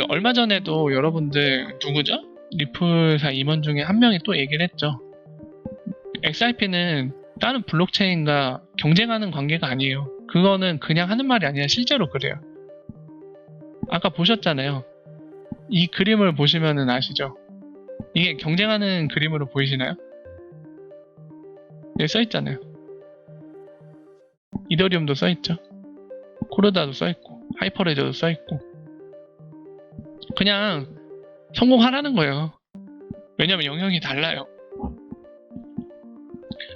얼마 전에도 여러분들 누구죠? 리플사 임원 중에 한 명이 또 얘기를 했죠. XRP는 다른 블록체인과 경쟁하는 관계가 아니에요. 그거는 그냥 하는 말이 아니라 실제로 그래요. 아까 보셨잖아요. 이 그림을 보시면은 아시죠? 이게 경쟁하는 그림으로 보이시나요? 여기 써있잖아요. 이더리움도 써있죠. 코르다도 써있고 하이퍼레저도 써있고 그냥 성공하라는 거예요. 왜냐면 영역이 달라요.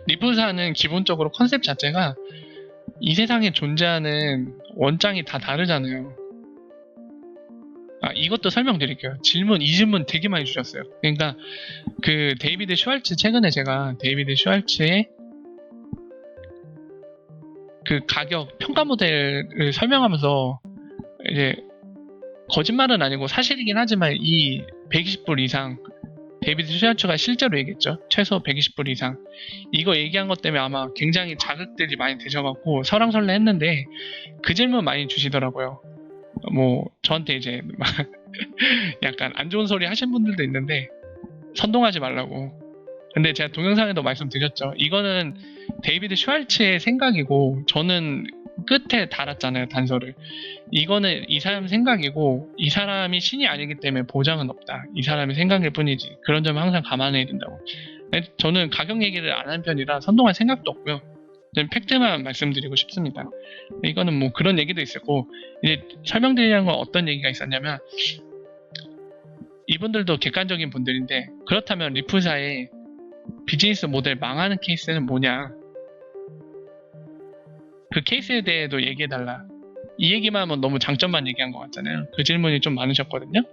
리플사는 기본적으로 컨셉 자체가 이 세상에 존재하는 원장이 다 다르잖아요. 이것도 설명드릴게요. 이 질문 되게 많이 주셨어요. 그러니까 데이비드 슈왈츠, 최근에 제가 데이비드 슈왈츠의 가격 평가 모델을 설명하면서 이제 거짓말은 아니고 사실이긴 하지만 이 120불 이상 데이비드 슈왈츠가 실제로 얘기했죠. 최소 120불 이상. 이거 얘기한 것 때문에 아마 굉장히 자극들이 많이 되셔갖고 설왕설래 했는데 그 질문 많이 주시더라고요. 뭐 저한테 이제 막 약간 안 좋은 소리 하신 분들도 있는데 선동하지 말라고. 근데 제가 동영상에도 말씀드렸죠. 이거는 데이비드 슈왈츠의 생각이고 저는 끝에 달았잖아요, 단서를. 이거는 이 사람 생각이고 이 사람이 신이 아니기 때문에 보장은 없다. 이 사람의 생각일 뿐이지. 그런 점을 항상 감안해야 된다고. 저는 가격 얘기를 안 하는 편이라 선동할 생각도 없고요. 저는 팩트만 말씀드리고 싶습니다. 이거는 뭐 그런 얘기도 있었고, 이제 설명드리려는 건 어떤 얘기가 있었냐면, 이분들도 객관적인 분들인데, 그렇다면 리플사의 비즈니스 모델 망하는 케이스는 뭐냐? 그 케이스에 대해도 얘기해달라. 이 얘기만 하면 너무 장점만 얘기한 것 같잖아요. 그 질문이 좀 많으셨거든요.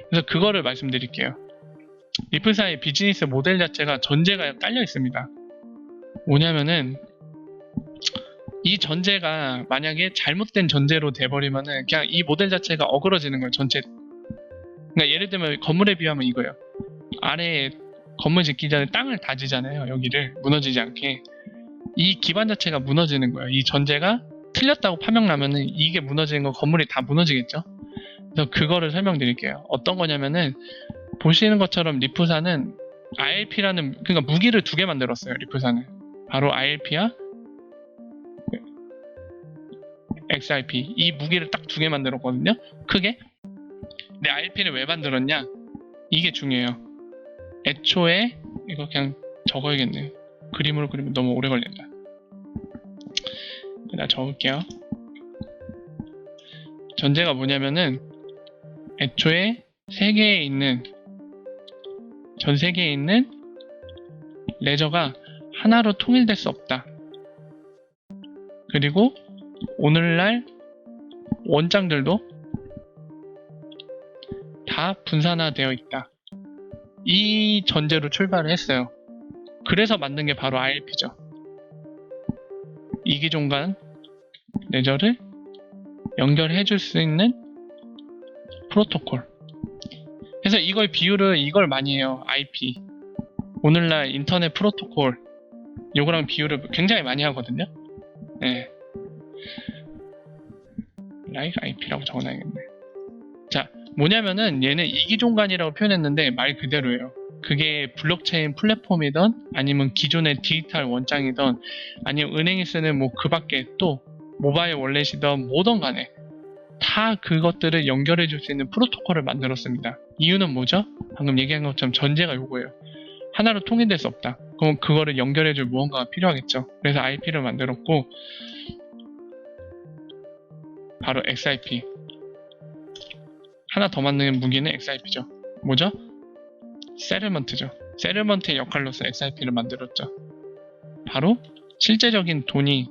그래서 그거를 말씀드릴게요. 리플사의 비즈니스 모델 자체가 전제가 깔려 있습니다. 뭐냐면은 이 전제가 만약에 잘못된 전제로 돼버리면은 그냥 이 모델 자체가 어그러지는 거예요. 전체. 그러니까 예를 들면 건물에 비하면 이거예요. 아래에 건물 짓기 전에 땅을 다지잖아요. 여기를 무너지지 않게. 이 기반 자체가 무너지는 거예요. 이 전제가 틀렸다고 판명나면은 이게 무너지는 거 건물이 다 무너지겠죠. 그래서 그거를 설명드릴게요. 어떤 거냐면은 보시는 것처럼 리플사는 ILP라는 그러니까 무기를 두 개 만들었어요. 리플사는 바로 ILP와 XRP 이 무기를 딱 두 개 만들었거든요. 크게. 근데 ILP를 왜 만들었냐? 이게 중요해요. 애초에 이거 그냥 적어야겠네요. 그림으로 그리면 너무 오래 걸린다. 나 적을게요. 전제가 뭐냐면은 애초에 전 세계에 있는 레저가 하나로 통일될 수 없다. 그리고 오늘날 원장들도 다 분산화되어 있다. 이 전제로 출발을 했어요. 그래서 만든 게 바로 ILP죠. 이기종간 레저를 연결해 줄 수 있는 프로토콜. 그래서 이걸 많이 해요. IP. 오늘날 인터넷 프로토콜. 요거랑 비유를 굉장히 많이 하거든요. 네. like IP라고 적어놔야겠네. 자, 뭐냐면은 얘는 이기종간이라고 표현했는데 말 그대로예요. 그게 블록체인 플랫폼이던 아니면 기존의 디지털 원장이던 아니면 은행이 쓰는 뭐 그 밖에 또 모바일 월렛이던 뭐든 간에 다 그것들을 연결해 줄 수 있는 프로토콜을 만들었습니다. 이유는 뭐죠? 방금 얘기한 것처럼 전제가 요거예요. 하나로 통일될 수 없다. 그럼 그거를 연결해 줄 무언가가 필요하겠죠. 그래서 IP를 만들었고 바로 XRP. 하나 더 만드는 무기는 XRP죠. 뭐죠? 세틀먼트죠. 세틀먼트의 역할로서 XRP를 만들었죠. 바로 실제적인 돈이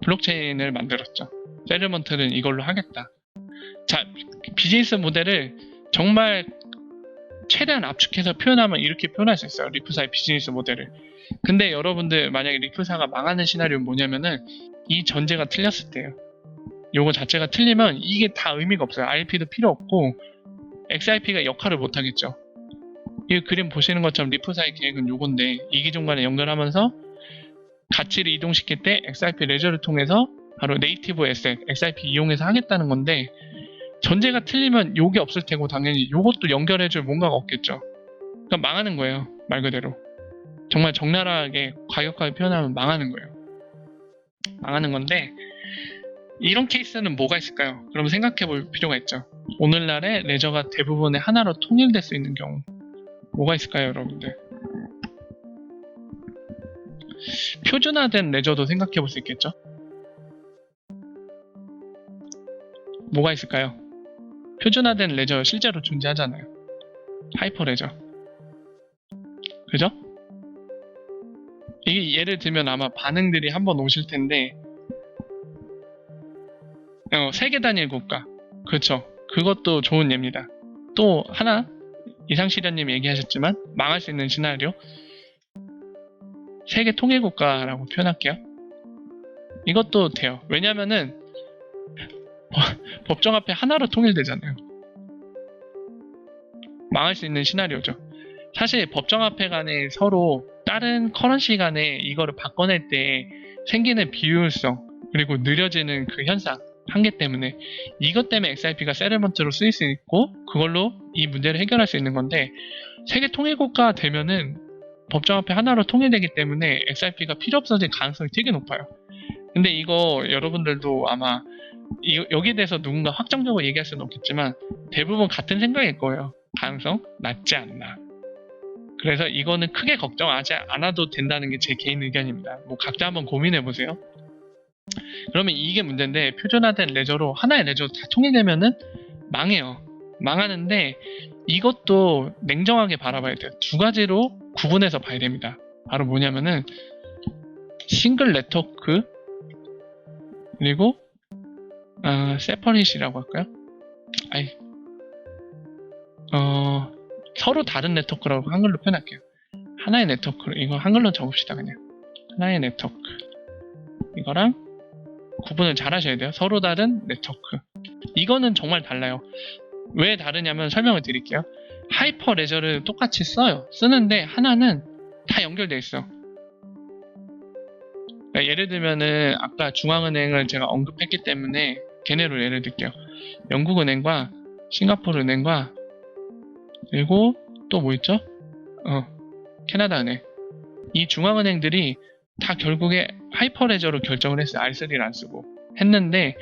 블록체인을 만들었죠. 세틀먼트는 이걸로 하겠다. 자, 비즈니스 모델을 정말 최대한 압축해서 표현하면 이렇게 표현할 수 있어요. 리플사의 비즈니스 모델을. 근데 여러분들 만약에 리플사가 망하는 시나리오는 뭐냐면은 이 전제가 틀렸을 때요. 요거 자체가 틀리면 이게 다 의미가 없어요. IP도 필요 없고 XRP가 역할을 못 하겠죠. 이 그림 보시는 것처럼 리플사의 계획은 요건데 이기종간에 연결하면서 가치를 이동시킬 때 XRP 레저를 통해서 바로 네이티브 에셋, XIP 이용해서 하겠다는 건데, 전제가 틀리면 요게 없을 테고 당연히 요것도 연결해줄 뭔가가 없겠죠. 그러니까 망하는 거예요. 말 그대로. 정말 적나라하게 과격하게 표현하면 망하는 거예요. 망하는 건데, 이런 케이스는 뭐가 있을까요? 그럼 생각해 볼 필요가 있죠. 오늘날의 레저가 대부분의 하나로 통일될 수 있는 경우 뭐가 있을까요, 여러분들? 표준화된 레저도 생각해 볼 수 있겠죠? 뭐가 있을까요? 표준화된 레저 실제로 존재하잖아요. 하이퍼 레저. 그죠? 이게 예를 들면 아마 반응들이 한번 오실 텐데, 세계 단일 국가. 그렇죠. 그것도 좋은 예입니다. 또 하나, 이상실현님 얘기하셨지만 망할 수 있는 시나리오. 세계 통일 국가라고 표현할게요. 이것도 돼요. 왜냐면은 법정 앞에 하나로 통일되잖아요. 망할 수 있는 시나리오죠. 사실 법정 앞에 간에 서로 다른 커런시 간에 이거를 바꿔낼 때 생기는 비효율성, 그리고 느려지는 그 현상, 한계 때문에, 이것 때문에 XRP가 세틀먼트로 쓰일 수 있고 그걸로 이 문제를 해결할 수 있는 건데, 세계 통일국가 되면은 법정 앞에 하나로 통일되기 때문에 XRP가 필요 없어질 가능성이 되게 높아요. 근데 이거 여러분들도 아마 여기에 대해서 누군가 확정적으로 얘기할 수는 없겠지만 대부분 같은 생각일 거예요. 가능성 낮지 않나. 그래서 이거는 크게 걱정하지 않아도 된다는 게 제 개인 의견입니다. 뭐 각자 한번 고민해 보세요. 그러면 이게 문제인데, 표준화된 레저로 하나의 레저 다 통일되면은 망해요. 망하는데 이것도 냉정하게 바라봐야 돼요. 두 가지로 구분해서 봐야 됩니다. 바로 뭐냐면은 싱글 네트워크, 그리고 세퍼릿이라고 할까요? 서로 다른 네트워크라고 한글로 표현할게요. 하나의 네트워크, 이거 한글로 적읍시다. 그냥 하나의 네트워크, 이거랑 구분을 잘 하셔야 돼요. 서로 다른 네트워크. 이거는 정말 달라요. 왜 다르냐면 설명을 드릴게요. 하이퍼 레저를 똑같이 써요. 쓰는데 하나는 다 연결돼 있어. 그러니까 예를 들면은 아까 중앙은행을 제가 언급했기 때문에 걔네로 예를 들게요. 영국은행과 싱가포르은행과, 그리고 또 뭐 있죠? 캐나다은행. 이 중앙은행들이 다 결국에 하이퍼 레저로 결정을 했어요. R3를 안 쓰고 했는데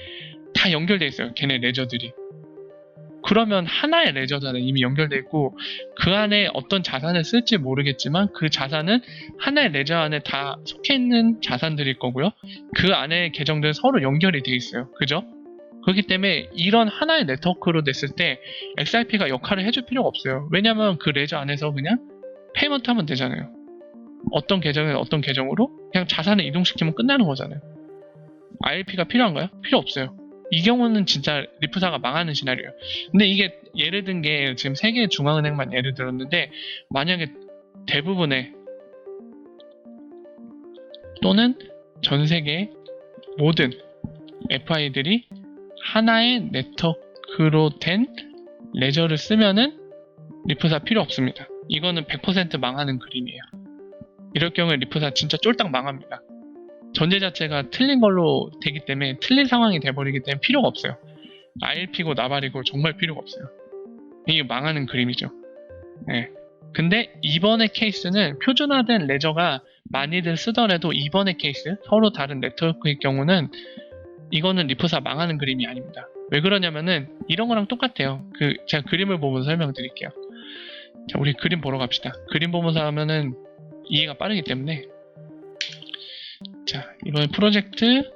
다 연결돼 있어요. 걔네 레저들이. 그러면 하나의 레저잖아요. 이미 연결돼 있고 그 안에 어떤 자산을 쓸지 모르겠지만 그 자산은 하나의 레저 안에 다 속해 있는 자산들일 거고요. 그 안에 계정들은 서로 연결이 돼 있어요. 그죠? 그렇기 때문에 이런 하나의 네트워크로 됐을 때 XRP가 역할을 해줄 필요가 없어요. 왜냐면 그 레저 안에서 그냥 페이먼트 하면 되잖아요. 어떤 계정에 어떤 계정으로 그냥 자산을 이동시키면 끝나는 거잖아요. ILP가 필요한가요? 필요 없어요. 이 경우는 진짜 리프사가 망하는 시나리오예요. 근데 이게 예를 든 게 지금 세계 중앙은행만 예를 들었는데, 만약에 대부분의 또는 전 세계 모든 FI들이 하나의 네트워크로 된 레저를 쓰면은 리프사 필요 없습니다. 이거는 100% 망하는 그림이에요. 이럴 경우에 리프사 진짜 쫄딱 망합니다. 전제 자체가 틀린 걸로 되기 때문에, 틀린 상황이 돼버리기 때문에 필요가 없어요. ILP고 나발이고 정말 필요가 없어요. 이게 망하는 그림이죠. 네. 근데 이번의 케이스는 표준화된 레저가 많이들 쓰더라도 이번의 케이스, 서로 다른 네트워크의 경우는 이거는 리프사 망하는 그림이 아닙니다. 왜 그러냐면은 이런 거랑 똑같아요. 제가 그림을 보면서 설명드릴게요. 자, 우리 그림 보러 갑시다. 그림 보면서 하면은 이해가 빠르기 때문에. 자, 이번 프로젝트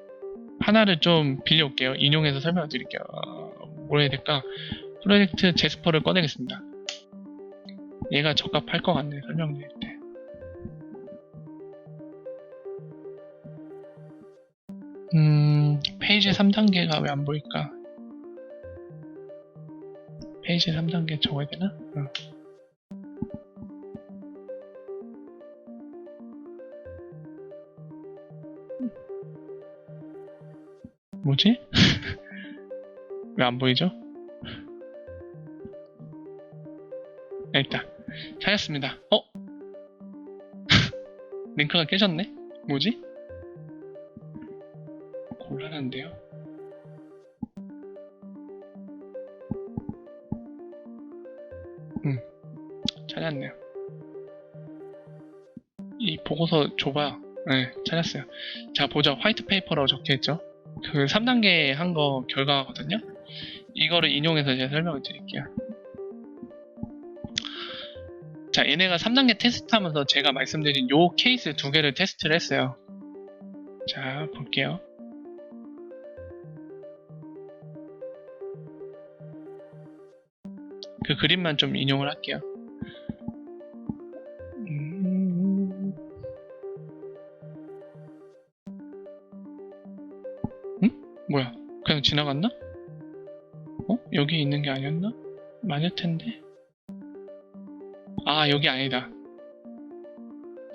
하나를 좀 빌려올게요. 인용해서 설명드릴게요. 뭘 해야 될까? 프로젝트 제스퍼를 꺼내겠습니다. 얘가 적합할 것 같네, 설명드릴 때. 페이지 3단계가 왜 안 보일까? 페이지 3단계 적어야 되나? 뭐지? 왜 안 보이죠? 있다. 찾았습니다. 링크가 깨졌네? 뭐지? 곤란한 안 돼요? 찾았네요. 이 보고서 줘봐. 네, 찾았어요. 자, 보자. 화이트 페이퍼라고 적혀있죠? 그 3단계 한 거 결과거든요? 이거를 인용해서 제가 설명을 드릴게요. 자, 얘네가 3단계 테스트 하면서 제가 말씀드린 요 케이스 두 개를 테스트를 했어요. 자, 볼게요. 그 그림만 좀 인용을 할게요. 뭐야? 그냥 지나갔나? 여기 있는 게 아니었나? 맞을 텐데. 아, 여기 아니다.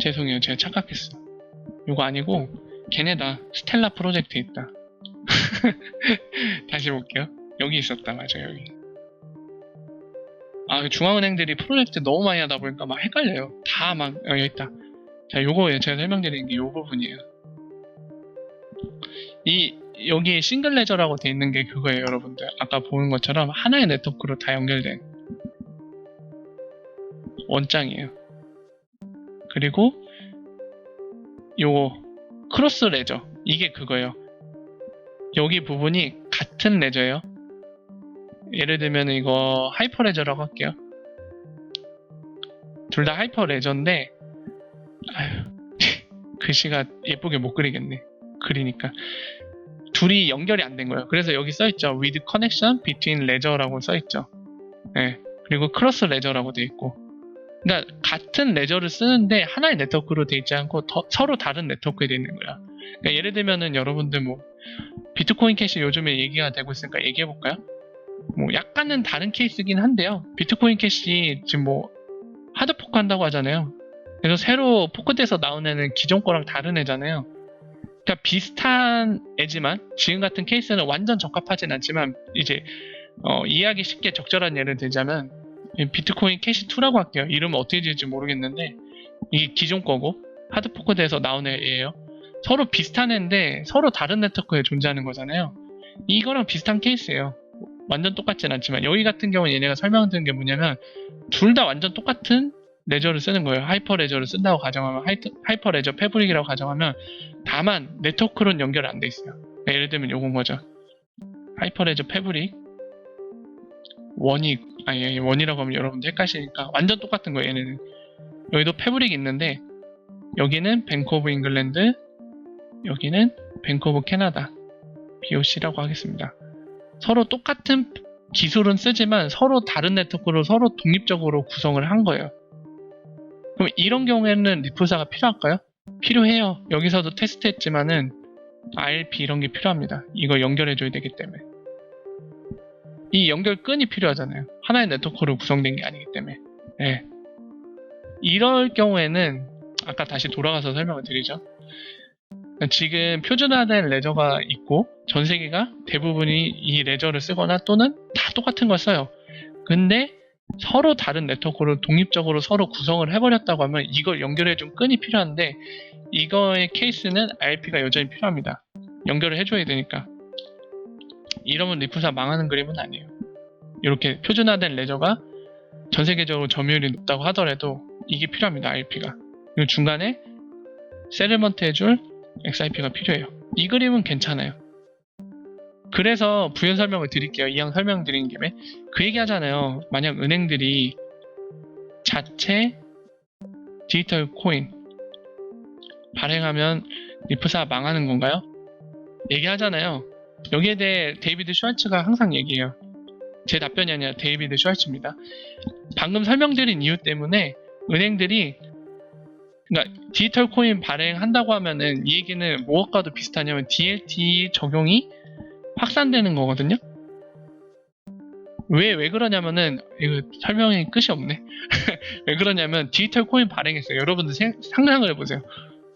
죄송해요. 제가 착각했어. 이거 아니고 걔네다. 스텔라 프로젝트 있다. 다시 볼게요. 여기 있었다. 맞아, 여기. 아, 중앙은행들이 프로젝트 너무 많이 하다 보니까 막 헷갈려요. 다 막 여기 있다. 자, 요거 제가 설명드리는 게 요 부분이에요. 여기 싱글 레저라고 돼 있는 게 그거예요, 여러분들. 아까 보는 것처럼 하나의 네트워크로 다 연결된 원장이에요. 그리고 요거 크로스 레저, 이게 그거예요. 여기 부분이 같은 레저예요. 예를 들면 이거 하이퍼 레저라고 할게요. 둘 다 하이퍼 레저인데 글씨가 예쁘게 못 그리겠네. 그리니까 둘이 연결이 안 된 거예요. 그래서 여기 써있죠. with connection between ledger라고 써있죠. 네. 그리고 cross ledger라고 돼 있고, 그러니까 같은 레저를 쓰는데 하나의 네트워크로 돼 있지 않고 서로 다른 네트워크에 돼 있는 거야. 그러니까 예를 들면은 여러분들 뭐 비트코인 캐시 요즘에 얘기가 되고 있으니까 얘기해 볼까요? 뭐 약간은 다른 케이스긴 한데요. 비트코인 캐시 지금 뭐 하드 포크 한다고 하잖아요. 그래서 새로 포크돼서 나온 애는 기존 거랑 다른 애잖아요. 그러니까 비슷한 애지만 지금 같은 케이스는 완전 적합하진 않지만 이제 이해하기 쉽게 적절한 예를 들자면 비트코인 캐시2라고 할게요. 이름은 어떻게 지을지 모르겠는데 이게 기존 거고 하드포크돼서 나온 애예요. 서로 비슷한 애인데 서로 다른 네트워크에 존재하는 거잖아요. 이거랑 비슷한 케이스예요. 완전 똑같진 않지만 여기 같은 경우는 얘네가 설명드린 게 뭐냐면 둘 다 완전 똑같은 레저를 쓰는 거예요. 하이퍼 레저를 쓴다고 가정하면 하이퍼 레저 패브릭이라고 가정하면 다만 네트워크로는 연결 안 돼 있어요. 예를 들면 요건 거죠. 하이퍼 레저 패브릭 원이라고 하면 여러분들 헷갈리니까 완전 똑같은 거예요. 얘네는 여기도 패브릭이 있는데 여기는 뱅크 오브 잉글랜드, 여기는 뱅크 오브 캐나다 BOC라고 하겠습니다. 서로 똑같은 기술은 쓰지만 서로 다른 네트워크로 서로 독립적으로 구성을 한 거예요. 그럼 이런 경우에는 리플사가 필요할까요? 필요해요. 여기서도 테스트했지만은 RP 이런 게 필요합니다. 이거 연결해줘야 되기 때문에. 이 연결끈이 필요하잖아요. 하나의 네트워크로 구성된 게 아니기 때문에. 네. 이럴 경우에는 아까 다시 돌아가서 설명을 드리죠. 지금 표준화된 레저가 있고 전 세계가 대부분이 이 레저를 쓰거나 또는 다 똑같은 걸 써요. 근데 서로 다른 네트워크로 독립적으로 서로 구성을 해버렸다고 하면 이걸 연결해준 끈이 필요한데 이거의 케이스는 RP가 여전히 필요합니다. 연결을 해줘야 되니까. 이러면 리플사 망하는 그림은 아니에요. 이렇게 표준화된 레저가 전 세계적으로 점유율이 높다고 하더라도 이게 필요합니다. RP가. 그리고 중간에 세틀먼트 해줄 XIP가 필요해요. 이 그림은 괜찮아요. 그래서 부연 설명을 드릴게요. 이왕 설명드린 김에 그 얘기 하잖아요. 만약 은행들이 자체 디지털 코인 발행하면 리플사 망하는 건가요? 얘기하잖아요. 여기에 대해 데이비드 슈왈츠가 항상 얘기해요. 제 답변이 아니라 데이비드 슈왈츠입니다. 방금 설명드린 이유 때문에 은행들이 그러니까 디지털 코인 발행한다고 하면은 이 얘기는 무엇과도 비슷하냐면 DLT 적용이 확산되는 거거든요. 왜 그러냐면은 이거 설명이 끝이 없네. 왜 그러냐면 디지털 코인 발행했어요. 여러분들 상상을 해보세요.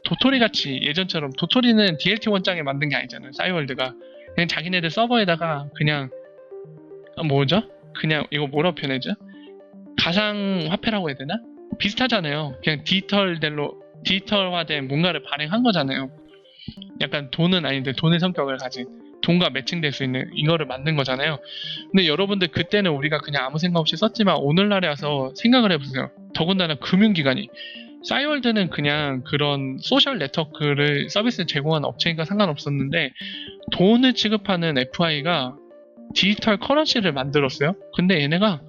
도토리 같이 예전처럼 도토리는 DLT 원장에 만든 게 아니잖아요. 싸이월드가 그냥 자기네들 서버에다가 그냥 뭐죠? 그냥 이거 뭐라고 표현하죠? 가상 화폐라고 해야 되나? 비슷하잖아요. 그냥 디지털화된 뭔가를 발행한 거잖아요. 약간 돈은 아닌데 돈의 성격을 가진. 돈과 매칭될 수 있는 이거를 만든 거잖아요. 근데 여러분들 그때는 우리가 그냥 아무 생각 없이 썼지만 오늘날에 와서 생각을 해보세요. 더군다나 금융기관이 싸이월드는 그냥 그런 소셜 네트워크를 서비스 제공하는 업체니까 상관없었는데 돈을 취급하는 FI가 디지털 커런시를 만들었어요. 근데 얘네가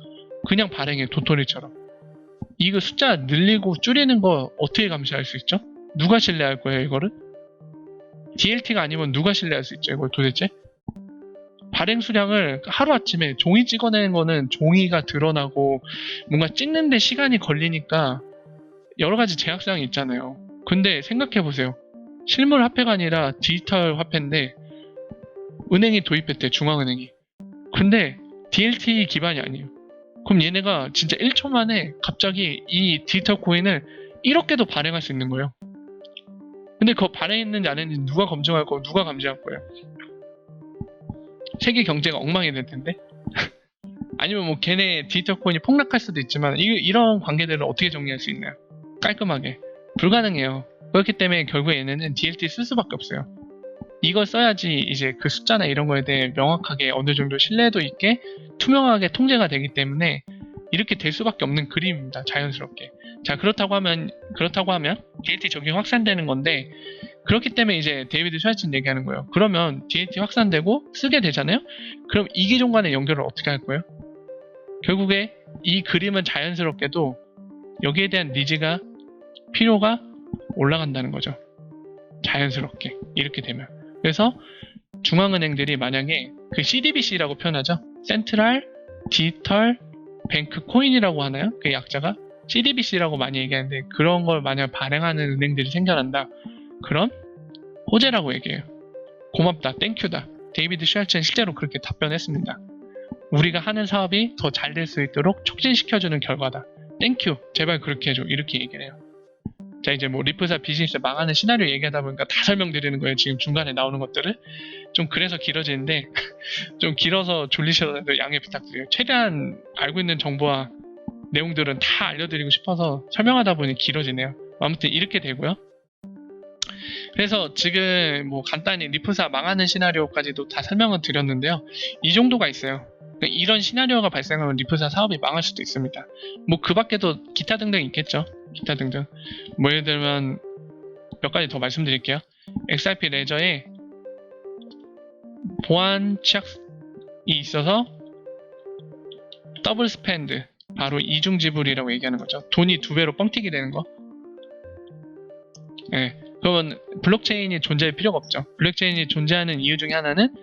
그냥 발행해 도토리처럼. 이거 숫자 늘리고 줄이는 거 어떻게 감시할 수 있죠? 누가 신뢰할 거예요 이거를? DLT가 아니면 누가 신뢰할 수 있죠 이걸 도대체? 발행 수량을 하루아침에 종이 찍어내는 거는 종이가 드러나고 뭔가 찍는데 시간이 걸리니까 여러 가지 제약사항이 있잖아요. 근데 생각해보세요. 실물 화폐가 아니라 디지털 화폐인데 은행이 도입했대, 중앙은행이. 근데 DLT 기반이 아니에요. 그럼 얘네가 진짜 1초 만에 갑자기 이 디지털 코인을 1억 개도 발행할 수 있는 거예요. 근데 그거 발행했는지 안 했는지 누가 검증할 거고 누가 감시할 거예요? 세계 경제가 엉망이 될 텐데? 아니면 뭐 걔네 디지털 코인이 폭락할 수도 있지만 이런 관계들을 어떻게 정리할 수 있나요? 깔끔하게. 불가능해요. 그렇기 때문에 결국에 얘네는 DLT 쓸 수밖에 없어요. 이걸 써야지 이제 그 숫자나 이런 거에 대해 명확하게 어느 정도 신뢰도 있게 투명하게 통제가 되기 때문에 이렇게 될 수밖에 없는 그림입니다. 자연스럽게. 자, 그렇다고 하면 DLT 적용이 확산되는 건데 그렇기 때문에 이제 데이비드 슈왈츠는 얘기하는 거예요. 그러면 DLT 확산되고 쓰게 되잖아요? 그럼 이 기종 간의 연결을 어떻게 할 거예요? 결국에 이 그림은 자연스럽게도 여기에 대한 니즈가 필요가 올라간다는 거죠. 자연스럽게 이렇게 되면. 그래서 중앙은행들이 만약에 그 CDBC라고 표현하죠. 센트럴 디지털 뱅크 코인이라고 하나요? 그 약자가 CDBC라고 많이 얘기하는데 그런 걸 만약 발행하는 은행들이 생겨난다. 그럼 호재라고 얘기해요. 고맙다, 땡큐다. 데이비드 슈왈츠는 실제로 그렇게 답변했습니다. 우리가 하는 사업이 더 잘 될 수 있도록 촉진시켜주는 결과다. 땡큐, 제발 그렇게 해줘. 이렇게 얘기를 해요. 자, 이제 뭐 리프사 비즈니스 망하는 시나리오 얘기하다 보니까 다 설명드리는 거예요. 지금 중간에 나오는 것들을. 좀 그래서 길어지는데 좀 길어서 졸리셔도 양해 부탁드려요. 최대한 알고 있는 정보와 내용들은 다 알려드리고 싶어서 설명하다 보니 길어지네요. 아무튼 이렇게 되고요. 그래서 지금 뭐 간단히 리프사 망하는 시나리오까지도 다 설명을 드렸는데요. 이 정도가 있어요. 그러니까 이런 시나리오가 발생하면 리프사 사업이 망할 수도 있습니다. 뭐 그 밖에도 기타 등등 있겠죠. 기타 등등. 뭐 예를 들면 몇 가지 더 말씀드릴게요. XRP 레저에 보안 취약이 있어서 더블 스펜드, 바로 이중 지불이라고 얘기하는 거죠. 돈이 2배로 뻥튀기 되는 거. 네. 그러면 블록체인이 존재할 필요가 없죠. 블록체인이 존재하는 이유 중에 하나는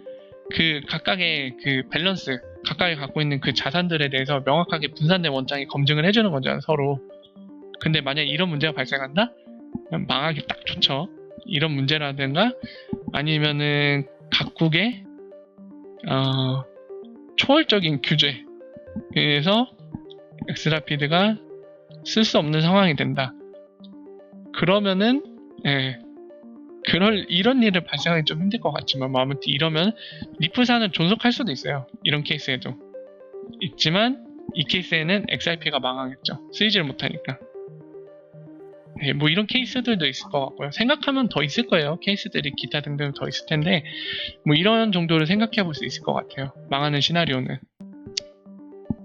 그 각각의 그 밸런스, 각각이 갖고 있는 그 자산들에 대해서 명확하게 분산된 원장이 검증을 해주는 거잖아요, 서로. 근데 만약 이런 문제가 발생한다? 망하기 딱 좋죠. 이런 문제라든가 아니면은 각국의 초월적인 규제, 그래서 엑스라피드가 쓸 수 없는 상황이 된다. 그러면은 이런 일을 발생하기 좀 힘들 것 같지만 뭐 아무튼 이러면 리프사는 존속할 수도 있어요. 이런 케이스에도 있지만 이 케이스에는 XRP가 망하겠죠. 쓰이지를 못하니까. 뭐 이런 케이스들도 있을 것 같고요. 생각하면 더 있을 거예요. 케이스들이 기타 등등 더 있을 텐데 뭐 이런 정도를 생각해 볼 수 있을 것 같아요. 망하는 시나리오는.